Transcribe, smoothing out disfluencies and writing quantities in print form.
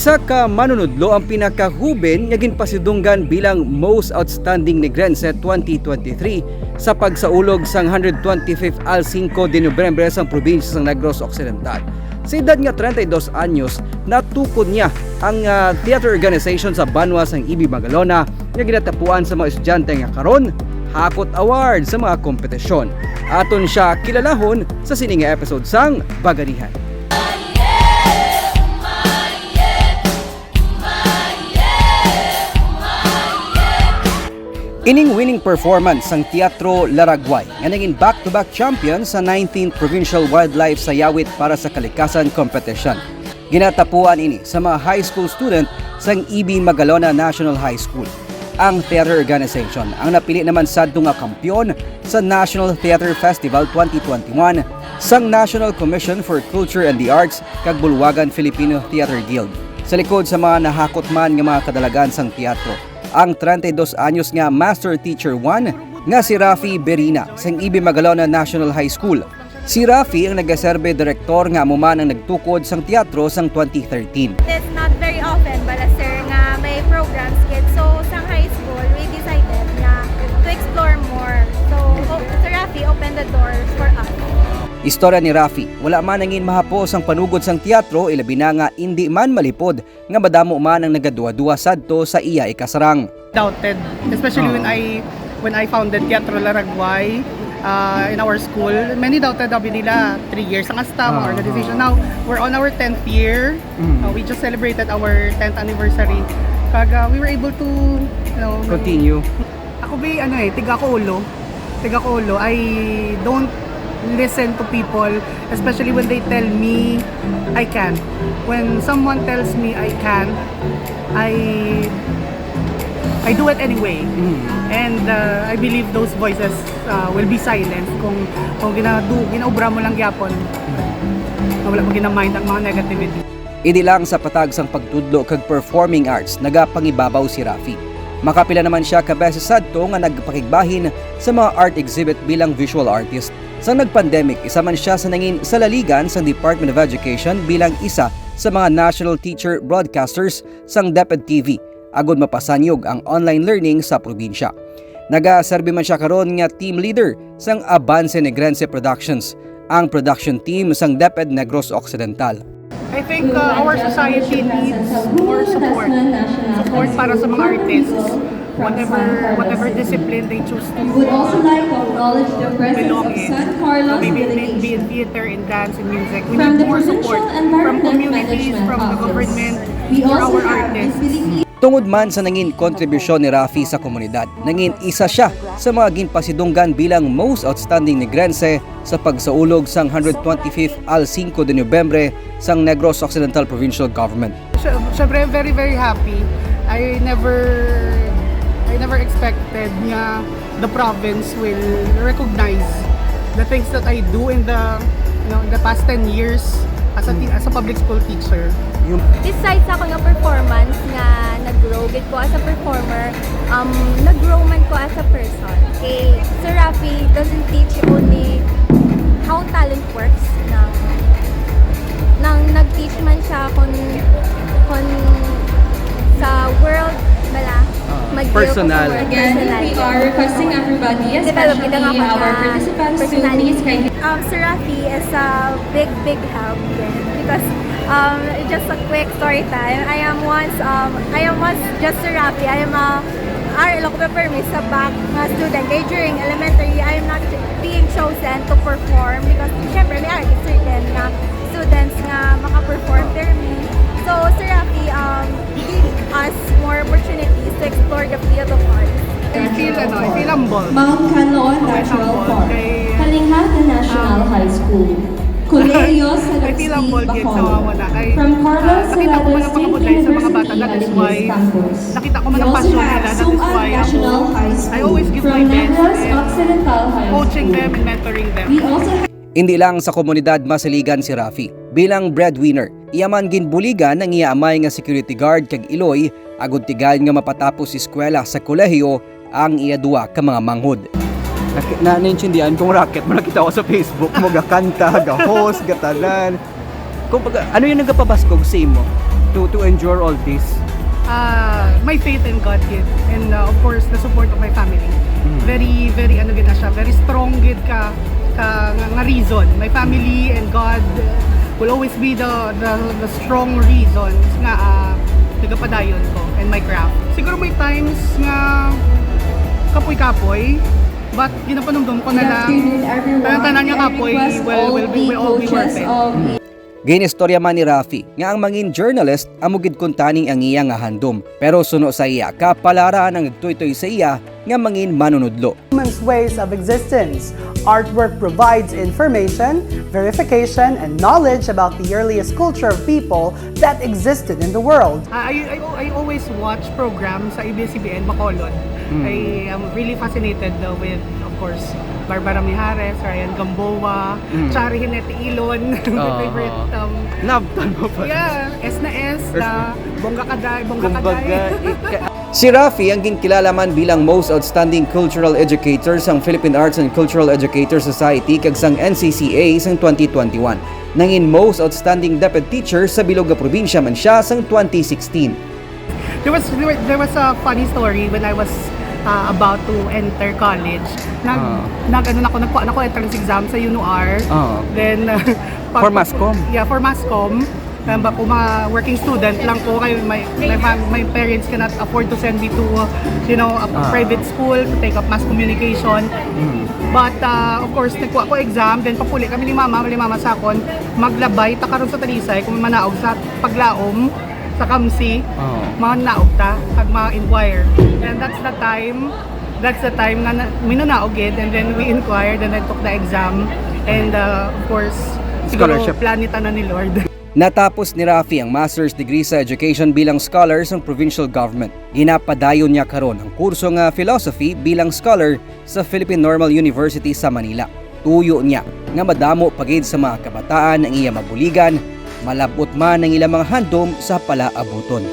Isa ka manunudlo ang pinakahuben nga ginpasidunggan bilang Most Outstanding Negrense 2023 sa pagsaulog sang 125th al 5 de Nobyembre sa probinsya sang Negros Occidental. Sa edad nga 32 anyos, natukod niya ang theater organization sa Banwa sang Ibi Magalona nga ginatapuan sa mga estudyante nga karon Hakot Award sa mga kompetisyon. Aton siya kilalahon sa sininga episode sang Bagarihan. Ining winning performance sang Teatro Laragway nga naging back-to-back champion sa 19th Provincial Wildlife Sayawit para sa Kalikasan Competition. Ginatapuan ini sa mga high school student sang Ibi Magalona National High School. Ang theater organization ang napili naman sadto nga kampyon sa National Theater Festival 2021 sang National Commission for Culture and the Arts kag Bulwagan Filipino Theater Guild. Sa likod sa mga nahakot man nga mga kadalagan sang teatro, ang 32 anyos nga Master Teacher 1 nga si Rafi Berina sang Ibi Magalona National High School. Si Rafi ang nagaserbe direktor nga amuman ang nagtukod sang teatro sang 2013. It's not very often but sir nga may programs kid. So sa high school we decided na to explore more. So Sir Rafi opened the doors for us. Istorya ni Rafi, wala man nangin mahapos ang panugod sang teatro, ilabi na nga hindi man malipod nga madamo man ang nagaduwa-duwa sadto sa iya ikasarang. Doubted, especially when I founded Teatro Laragway in our school. Many doubted sabi nila 3 years ang asta mga organization. Now we're on our 10th year. We just celebrated our 10th anniversary. Kaga we were able to Continue. Ako tiga ko ulo. I don't listen to people, especially when they tell me I can. When someone tells me I can, I do it anyway. And I believe those voices will be silenced kung ginaubra mo lang gyapon. Wala mo ginamind ang mga negativity. Idi lang sa patag sang pagtudlo kag performing arts nagapangibabaw si Rafi. Makapila naman siya ka beses sadto nga nagpakigbahin sa mga art exhibit bilang visual artist. Sa nag-pandemic, isa man siya sa nangin sa laligan sa Department of Education bilang isa sa mga national teacher broadcasters sang DepEd TV, agod mapasanyog ang online learning sa probinsya. Nagaserbi man siya karon nga team leader sang Avance Negrense Productions, ang production team sang DepEd Negros Occidental. I think our society needs more support. Support para sa mga artists. Whatever discipline they choose to We would also like to acknowledge the presence of San Carlos maybe in theater, in dance, in music. We need more support from communities, from the government, for our artists. Tungod man sa nangin kontribusyon ni Rafi sa komunidad, nangin isa siya sa mga ginpasidunggan bilang Most Outstanding Negrense sa pagsaulog sang 125th al 5 de Nobyembre sang Negros Occidental Provincial Government. Syempre, very very happy. I never expected nga the province will recognize the things that I do in the past 10 years as a public school teacher. Besides ako nga performance nga nag-grow gid ko as a performer, nag-grow man ko as a person. Okay, Sir Rafi doesn't teach only how talent works nang nag-teach man siya kon sa world bala Personal. Again, we are requesting everybody, especially our participants, to please kindly. Sir Rafi is a big help because just a quick story time. I am once just Sir Rafi. I am a permis sa back student. During elementary, I am not being chosen to perform because syempre may certain na students nga maka-perform there me. So Sir Rafi give us more opportunities to explore the field of art. I feel humble. Mount Canloan Natural Park, Kalingatan National High School, Colegio I feel humble Celeste din sa Bacolod, wala. from Carlos Nakita ko man ang State pangabudlay sa mga bata. University That is Aligis why Campus. nakita ko man We ang also passion nila. have That is Suan why National High I School, always give from my best Negros in Occidental High coaching School. them and mentoring them. We also have Hindi lang sa komunidad masaligan si Rafi. Bilang breadwinner, iyaman ginbuligan ng iyaamay nga security guard kag Iloy, agud tigal nga mapatapos eskwela sa kolehiyo ang iadua ka mga manghod. Na-naintindihan kong racket mo nakita ko sa Facebook mo, gakanta, ga-host, gatanan. Kung ano yung nagapabaskog sa imo? to endure all this? My faith in God gid, and of course the support of my family. Very ano gid na siya, very strong gid nga reason. My family and God will always be the strong reasons nga nagapadayon ko and my craft. Siguro may times nga kapoy-kapoy, but ginapanumdum ko na lang tanan nga kapoy will all be worth it. Ginistorya man ni Rafi nga ang mangin journalist amugid kuntaning ang iya nga handom, pero suno sa iya kapalaraan ang nagtoy-toy sa iya nga mangin manunudlo. Human's ways of existence. Artwork provides information, verification, and knowledge about the earliest culture of people that existed in the world. I always watch programs sa ABS-CBN Bacolod. I am really fascinated with, of course, Barbara Mijares, Ryan Gamboa, Chari Hinete Ilon, my favorite. Nabtan mo pa? Yeah, S na S, na Bongga Kaday. Si Rafi ang ginkilala man bilang Most Outstanding Cultural Educator sang Philippine Arts and Cultural Educator Society kag sang NCCA sang 2021. Nangin Most Outstanding Deputy Teacher sa bilog nga probinsya man siya sang 2016. There was a funny story when I was about to enter college. Nagkuha na ko entrance exam sa UNOR. Then For Mascom? Yeah, for Mascom. Kung mga working student lang po kayo, my parents cannot afford to send me to a private school to take up mass communication. But of course, nagkuha ko exam, then papuli kami ni mama sa akon, maglabay ta karon sa Talisay kung manaog sa paglaom sa Kamsi, manaog ta kag ma-inquire. And that's the time nga minanaog it, and then we inquired and then took the exam, and of course siguro planeta na ni Lord. Natapos ni Rafi ang master's degree sa education bilang scholar sa provincial government. Ginapadayon niya karon ang kurso nga philosophy bilang scholar sa Philippine Normal University sa Manila. Tuyo niya nga madamo pagid sa mga kabataan ang iya mabuligan, malabot man ang ilang mga handom sa palaabuton.